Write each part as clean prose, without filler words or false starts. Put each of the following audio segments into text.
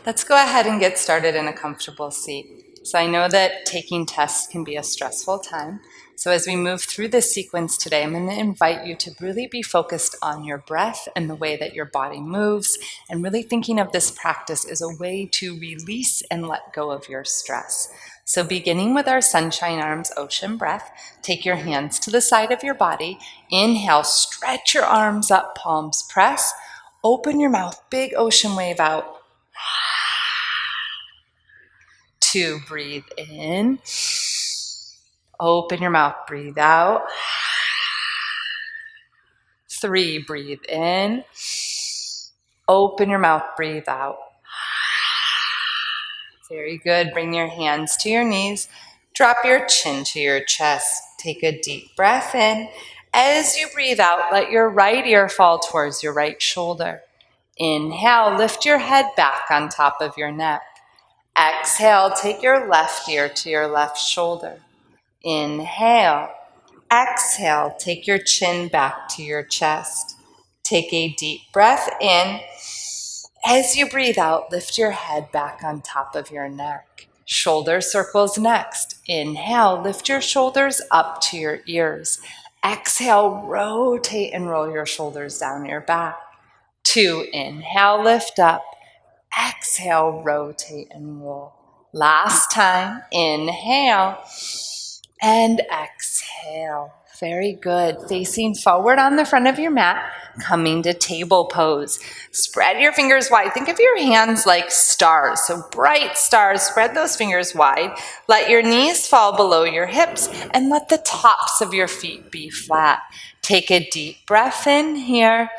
Let's go ahead and get started in a comfortable seat. So I know that taking tests can be a stressful time. So as we move through this sequence today, I'm going to invite you to really be focused on your breath and the way that your body moves, and really thinking of this practice as a way to release and let go of your stress. So beginning with our sunshine arms, ocean breath, take your hands to the side of your body. Inhale, stretch your arms up, palms press. Open your mouth, big ocean wave out. 2, breathe in. Open your mouth, breathe out. 3, breathe in. Open your mouth, breathe out. Very good. Bring your hands to your knees. Drop your chin to your chest. Take a deep breath in. As you breathe out, let your right ear fall towards your right shoulder. Inhale, lift your head back on top of your neck. Exhale, take your left ear to your left shoulder. Inhale. Exhale, take your chin back to your chest. Take a deep breath in. As you breathe out, lift your head back on top of your neck. Shoulder circles next. Inhale, lift your shoulders up to your ears. Exhale, rotate and roll your shoulders down your back. 2, inhale, lift up. Exhale, rotate and roll. Last time, inhale and exhale. Very good. Facing forward on the front of your mat, coming to table pose. Spread your fingers wide. Think of your hands like stars, so bright stars. Spread those fingers wide. Let your knees fall below your hips and let the tops of your feet be flat. Take a deep breath in here.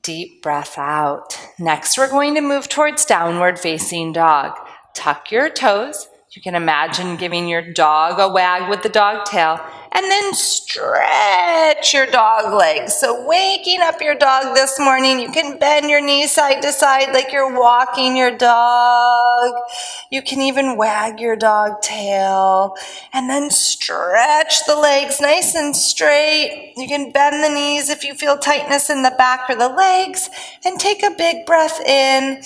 Deep breath out. Next, we're going to move towards downward facing dog. Tuck your toes. You can imagine giving your dog a wag with the dog tail, and then stretch your dog legs. So waking up your dog this morning, you can bend your knees side to side like you're walking your dog. You can even wag your dog tail, and then stretch the legs nice and straight. You can bend the knees if you feel tightness in the back or the legs, and take a big breath in,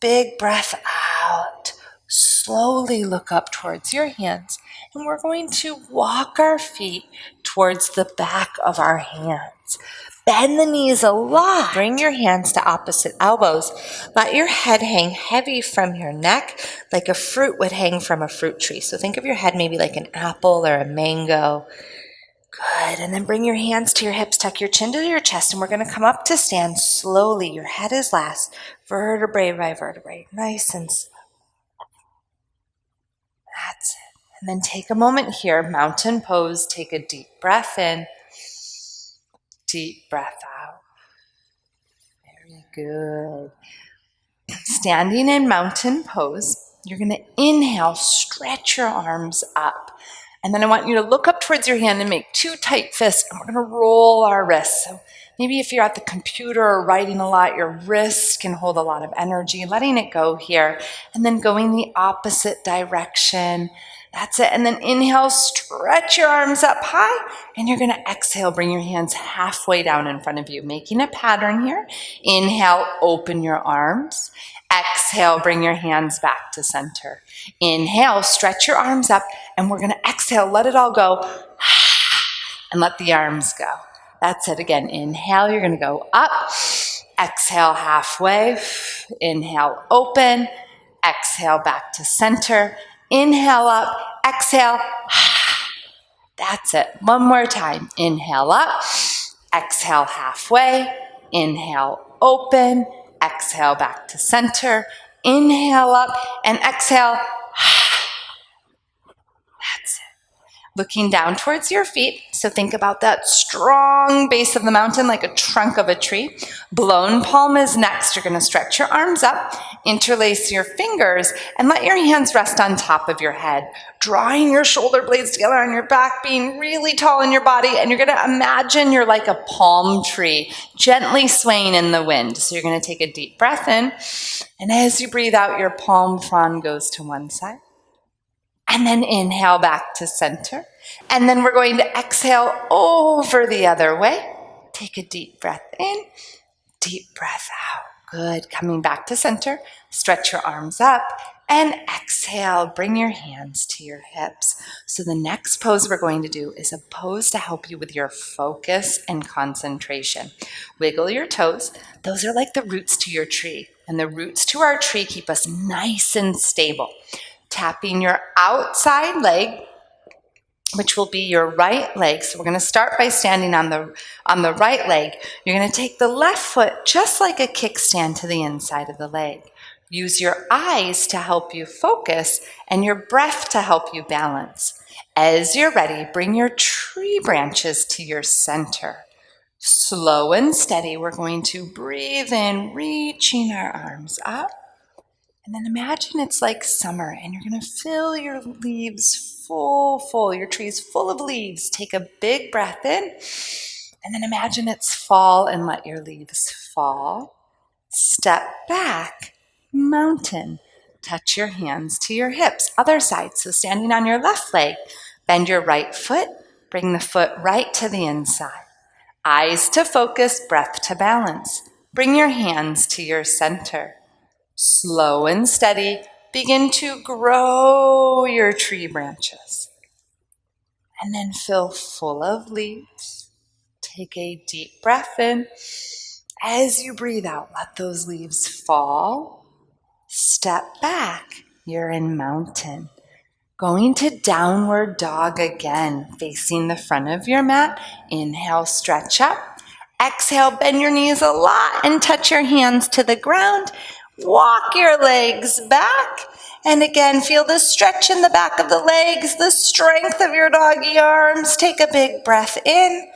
big breath out. Slowly look up towards your hands, and we're going to walk our feet towards the back of our hands. Bend the knees a lot. Bring your hands to opposite elbows. Let your head hang heavy from your neck like a fruit would hang from a fruit tree. So think of your head maybe like an apple or a mango. Good. And then bring your hands to your hips, tuck your chin to your chest, and we're going to come up to stand slowly. Your head is last, vertebrae by vertebrae, nice and slow. That's it. And then take a moment here, mountain pose. Take a deep breath in, deep breath out. Very good. Standing in mountain pose, you're going to inhale, stretch your arms up. And then I want you to look up towards your hand and make 2 tight fists, and we're going to roll our wrists. So maybe if you're at the computer or writing a lot, your wrists can hold a lot of energy, letting it go here. And then going the opposite direction. That's it. And then inhale, stretch your arms up high. And you're going to exhale, bring your hands halfway down in front of you, making a pattern here. Inhale, open your arms. Exhale, bring your hands back to center. Inhale, stretch your arms up. And we're going to exhale, let it all go. And let the arms go. That's it. Again, inhale, you're going to go up. Exhale, halfway. Inhale, open. Exhale, back to center. Inhale up. Exhale. That's it. One more time. Inhale up. Exhale, halfway. Inhale, open. Exhale, back to center. Inhale up and exhale. That's it. Looking down towards your feet. So think about that strong base of the mountain like a trunk of a tree. Blown palm is next. You're going to stretch your arms up, interlace your fingers, and let your hands rest on top of your head. Drawing your shoulder blades together on your back, being really tall in your body, and you're going to imagine you're like a palm tree, gently swaying in the wind. So you're going to take a deep breath in, and as you breathe out, your palm frond goes to one side. And then inhale back to center. And then we're going to exhale over the other way. Take a deep breath in, deep breath out. Good. Coming back to center. Stretch your arms up and exhale. Bring your hands to your hips. So the next pose we're going to do is a pose to help you with your focus and concentration. Wiggle your toes. Those are like the roots to your tree. And the roots to our tree keep us nice and stable. Tapping your outside leg, which will be your right leg. So we're going to start by standing on the right leg. You're going to take the left foot just like a kickstand to the inside of the leg. Use your eyes to help you focus and your breath to help you balance. As you're ready, bring your tree branches to your center. Slow and steady, we're going to breathe in, reaching our arms up. And then imagine it's like summer and you're going to fill your leaves full. Your tree's full of leaves. Take a big breath in and then imagine it's fall and let your leaves fall. Step back, mountain. Touch your hands to your hips. Other side. So standing on your left leg, bend your right foot. Bring the foot right to the inside. Eyes to focus, breath to balance. Bring your hands to your center. Slow and steady, begin to grow your tree branches. And then fill full of leaves. Take a deep breath in. As you breathe out, let those leaves fall. Step back. You're in mountain. Going to downward dog again, facing the front of your mat. Inhale, stretch up. Exhale, bend your knees a lot and touch your hands to the ground. Walk your legs back. And again, feel the stretch in the back of the legs, the strength of your doggy arms. Take a big breath in.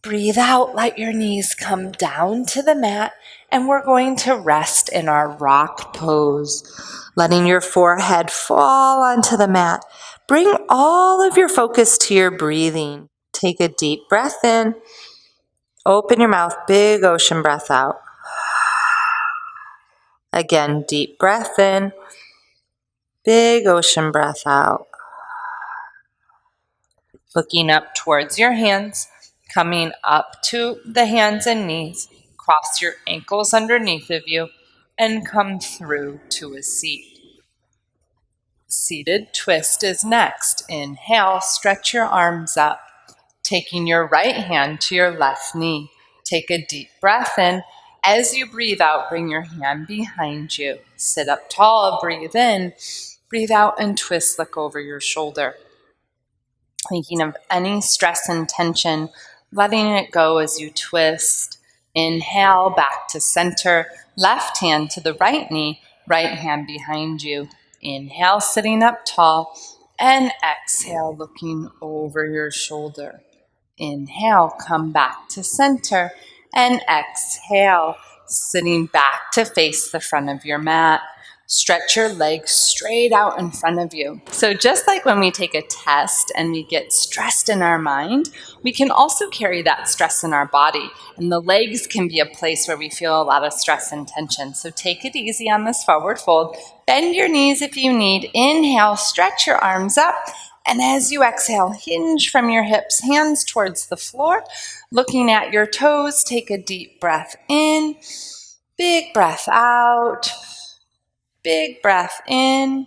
Breathe out, let your knees come down to the mat. And we're going to rest in our rock pose, letting your forehead fall onto the mat. Bring all of your focus to your breathing. Take a deep breath in. Open your mouth, big ocean breath out. Again, deep breath in, big ocean breath out. Looking up towards your hands, coming up to the hands and knees. Cross your ankles underneath of you and come through to a seat. Seated twist is next. Inhale, stretch your arms up. Taking your right hand to your left knee. Take a deep breath in. As you breathe out, bring your hand behind you. Sit up tall, breathe in. Breathe out and twist, look over your shoulder. Thinking of any stress and tension, letting it go as you twist. Inhale, back to center. Left hand to the right knee, right hand behind you. Inhale, sitting up tall. And exhale, looking over your shoulder. Inhale, come back to center, and exhale, sitting back to face the front of your mat. Stretch your legs straight out in front of you. So just like when we take a test and we get stressed in our mind, we can also carry that stress in our body. And the legs can be a place where we feel a lot of stress and tension. So take it easy on this forward fold. Bend your knees if you need. Inhale, stretch your arms up. And as you exhale, hinge from your hips, hands towards the floor. Looking at your toes, take a deep breath in. Big breath out. Big breath in,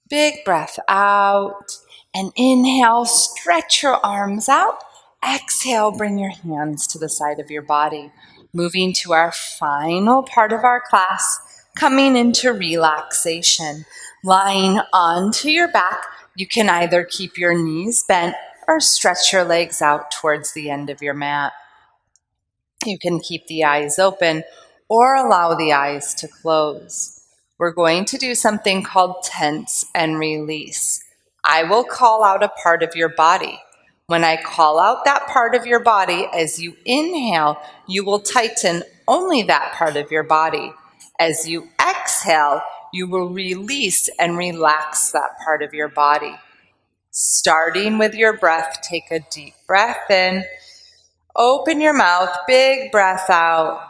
big breath out, and inhale, stretch your arms out. Exhale, bring your hands to the side of your body. Moving to our final part of our class, coming into relaxation. Lying onto your back, you can either keep your knees bent or stretch your legs out towards the end of your mat. You can keep the eyes open or allow the eyes to close. We're going to do something called tense and release. I will call out a part of your body. When I call out that part of your body, as you inhale, you will tighten only that part of your body. As you exhale, you will release and relax that part of your body. Starting with your breath, take a deep breath in. Open your mouth, big breath out.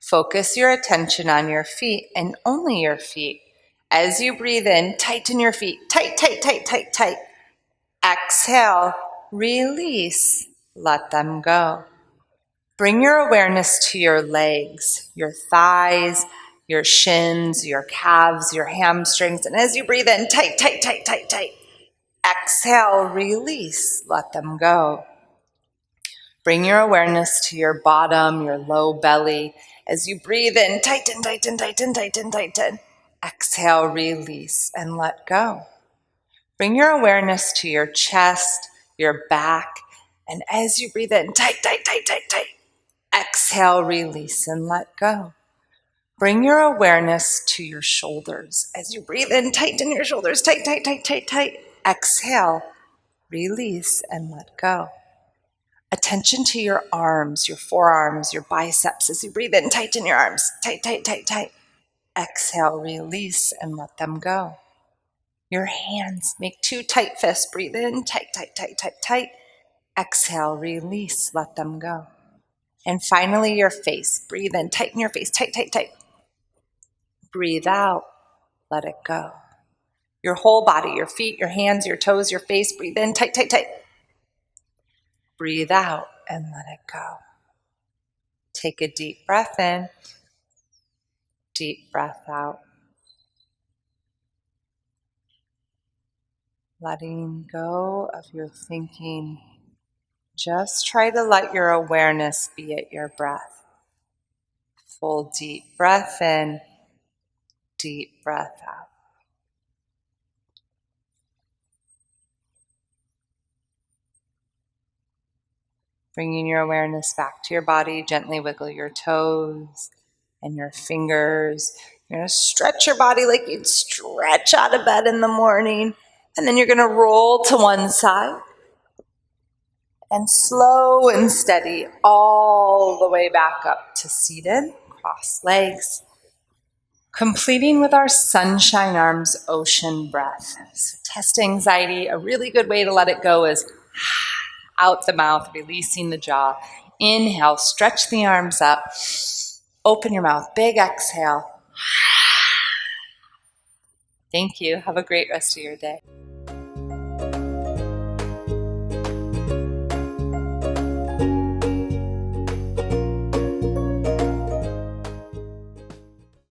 Focus your attention on your feet and only your feet. As you breathe in, tighten your feet. Tight, tight, tight, tight, tight. Exhale, release, let them go. Bring your awareness to your legs, your thighs, your shins, your calves, your hamstrings. And as you breathe in, tight, tight, tight, tight, tight. Exhale, release, let them go. Bring your awareness to your bottom, your low belly. As you breathe in, tighten, tighten, tighten, tighten, tighten. Exhale, release, and let go. Bring your awareness to your chest, your back, and as you breathe in, tight, tight, tight, tight, tight. Exhale, release, and let go. Bring your awareness to your shoulders. As you breathe in, tighten your shoulders, tight, tight, tight, tight, tight. Exhale, release, and let go. Attention to your arms, your forearms, your biceps. As you breathe in, tighten your arms, tight, tight, tight, tight. Exhale, release, and let them go. Your hands, make two tight fists. Breathe in, tight, tight, tight, tight, tight. Exhale, release, let them go. And finally, your face. Breathe in, tighten your face, tight, tight, tight. Breathe out, let it go. Your whole body, your feet, your hands, your toes, your face. Breathe in, tight, tight, tight. Breathe out and let it go. Take a deep breath in, deep breath out. Letting go of your thinking. Just try to let your awareness be at your breath. Full deep breath in, deep breath out. Bringing your awareness back to your body, gently wiggle your toes and your fingers. You're going to stretch your body like you'd stretch out of bed in the morning. And then you're going to roll to one side. And slow and steady all the way back up to seated, cross legs. Completing with our sunshine arms ocean breath. So test anxiety, a really good way to let it go is out the mouth, releasing the jaw. Inhale, stretch the arms up. Open your mouth, big exhale. Thank you. Have a great rest of your day.